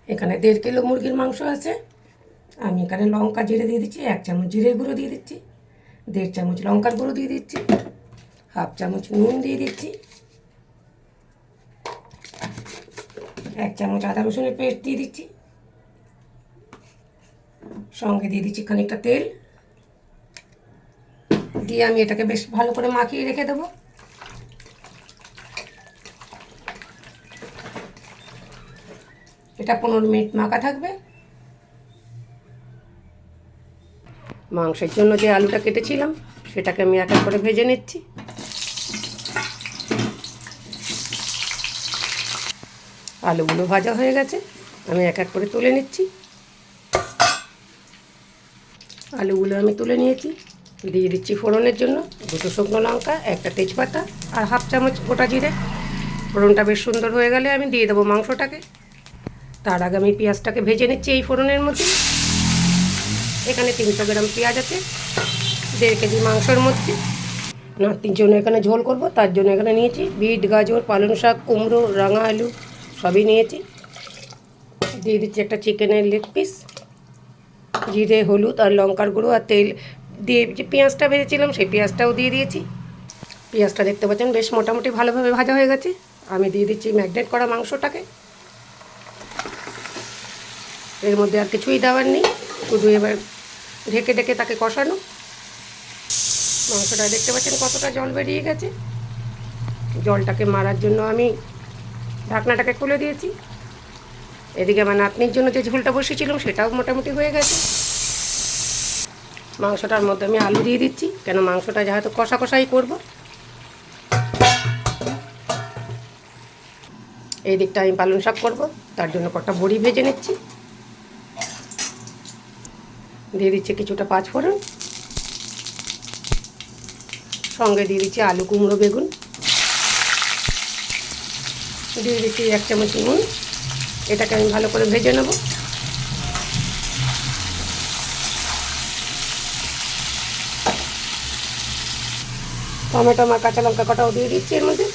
এখানে 1.5 কিলো মুরগির মাংস আছে। আমি এখানে লঙ্কা জিরে দিয়ে দিচ্ছি, 1 চামচ জিরের গুঁড়ো দিয়ে দিচ্ছি, 1.5 চামচ লঙ্কার গুঁড়ো দিয়ে দিচ্ছি, 1/2 চামচ নুন দিয়ে দিচ্ছি, 1 চামচ আদা রসুনের পেস্ট দিয়ে দিচ্ছি, সঙ্গে দিয়ে দিচ্ছি খানিকটা তেল দিয়ে আমি এটাকে বেশ ভালো করে মাখিয়ে রেখে দেবো। এটা 15 মিনিট মাখা থাকবে। মাংসের জন্য যে আলুটা কেটেছিলাম সেটাকে আমি এক এক করে ভেজে নিচ্ছি। আলুগুলো ভাজা হয়ে গেছে, আমি এক এক করে তুলে নিচ্ছি। আলুগুলো আমি তুলে নিয়েছি। দিয়ে দিচ্ছি ফোড়নের জন্য 2টো শুকনো লঙ্কা, 1টা তেজপাতা আর 1/2 চামচ গোটা জিরে। ফোড়নটা বেশ সুন্দর হয়ে গেলে আমি দিয়ে দেবো মাংসটাকে। তার আগে আমি পেঁয়াজটাকে ভেজে নিচ্ছি এই ফোড়নের মধ্যে। এখানে 300 গ্রাম পেঁয়াজ আছে 1.5 কেজি মাংসের মধ্যে। নাতির জন্য এখানে ঝোল করব, তার জন্য এখানে নিয়েছি বিট, গাজর, পালং শাক, কুমড়ো, রাঙা আলু সবই নিয়েছি। দিয়ে দিচ্ছি একটা চিকেনের লেগ পিস। জিরে, হলুদ আর লঙ্কার গুঁড়ো আর তেল দিয়ে যে পেঁয়াজটা ভেজেছিলাম সেই পেঁয়াজটাও দিয়ে দিয়েছি। পেঁয়াজটা দেখতে পাচ্ছেন বেশ মোটামুটি ভালোভাবে ভাজা হয়ে গেছে। আমি দিয়ে দিচ্ছি ম্যারিনেট করা মাংসটাকে। এর মধ্যে আর কিছুই দেওয়ার নেই, শুধু এবার ঢেকে ঢেকে তাকে কষানো। মাংসটা দেখতে পাচ্ছেন কতটা জল বেরিয়ে গেছে। জলটাকে মারার জন্য আমি ঢাকনাটাকে খুলে দিয়েছি। এদিকে আমার নাতনির জন্য যে ঝোলটা বসিয়েছিলাম সেটাও মোটামুটি হয়ে গেছে। মাংসটার মধ্যে আমি আলু দিয়ে দিচ্ছি, কেন মাংসটা যেহেতু কষা কষাই করব। এই দিকটা আমি পালং শাক করব, তার জন্য কটা বড়ি ভেজে নিচ্ছি। দিয়ে দিচ্ছি কিছুটা 5 ফোড়ন, সঙ্গে দিয়ে দিচ্ছি আলু, কুমড়ো, বেগুন। দিয়ে দিচ্ছি 1 চামচ নুন। এটাকে আমি ভালো করে ভেজে নেব। টমেটো আর কাঁচা লঙ্কা কটাও দিয়ে দিচ্ছি এর মধ্যে।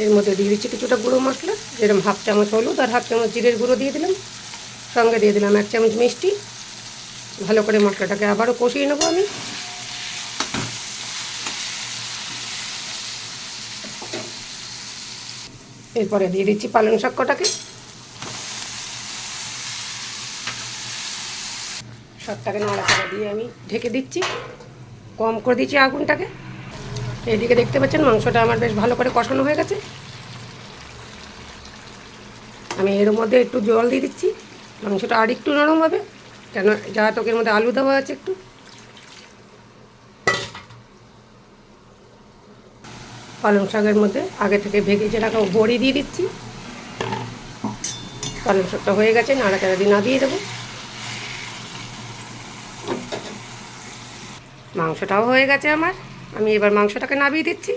এর মধ্যে দিয়ে দিচ্ছি কিছুটা গুঁড়ো মশলা, যেরকম 1/2 চামচ হলুদ আর 1/2 চামচ জিরের গুঁড়ো দিয়ে দিলাম। সঙ্গে দিয়ে দিলাম 1 চামচ মিষ্টি। ভালো করে মশলাটাকে আবারও কষিয়ে নেবো আমি। এরপরে দিয়ে দিচ্ছি পালং শাক কটাকে। শাকটাকে নাড়াচাড়া দিয়ে আমি ঢেকে দিচ্ছি, কম করে দিচ্ছি আগুনটাকে। এইদিকে দেখতে পাচ্ছেন মাংসটা আমার বেশ ভালো করে কষানো হয়ে গেছে। আমি এর মধ্যে একটু জল দিয়ে দিচ্ছি, মাংসটা আর একটু নরম হবে, কেন যেহেতু এর মধ্যে আলু দেওয়া আছে একটু। পালং শাকের মধ্যে আগে থেকে ভেজে রাখা বড়ি দিয়ে দিচ্ছি। পালং শাকটা হয়ে গেছে, নাড়াচাড়া দিয়ে না দিয়ে দেবো। মাংসটাও হয়ে গেছে আমার, আমি এবার মাংসটাকে নামিয়ে দিচ্ছি।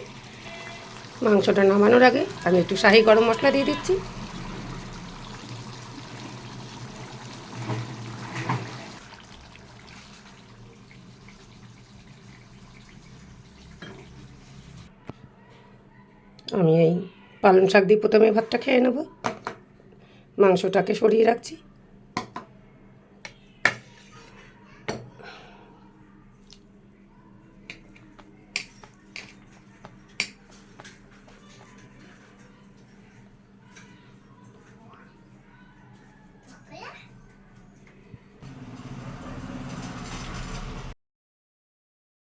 মাংসটা নামানোর আগে আমি একটু শাহি গরম মশলা দিয়ে দিচ্ছি। আমি এই পালং শাক দিয়ে প্রথমে ভাতটা খেয়ে নেব, মাংসটাকে সরিয়ে রাখছি।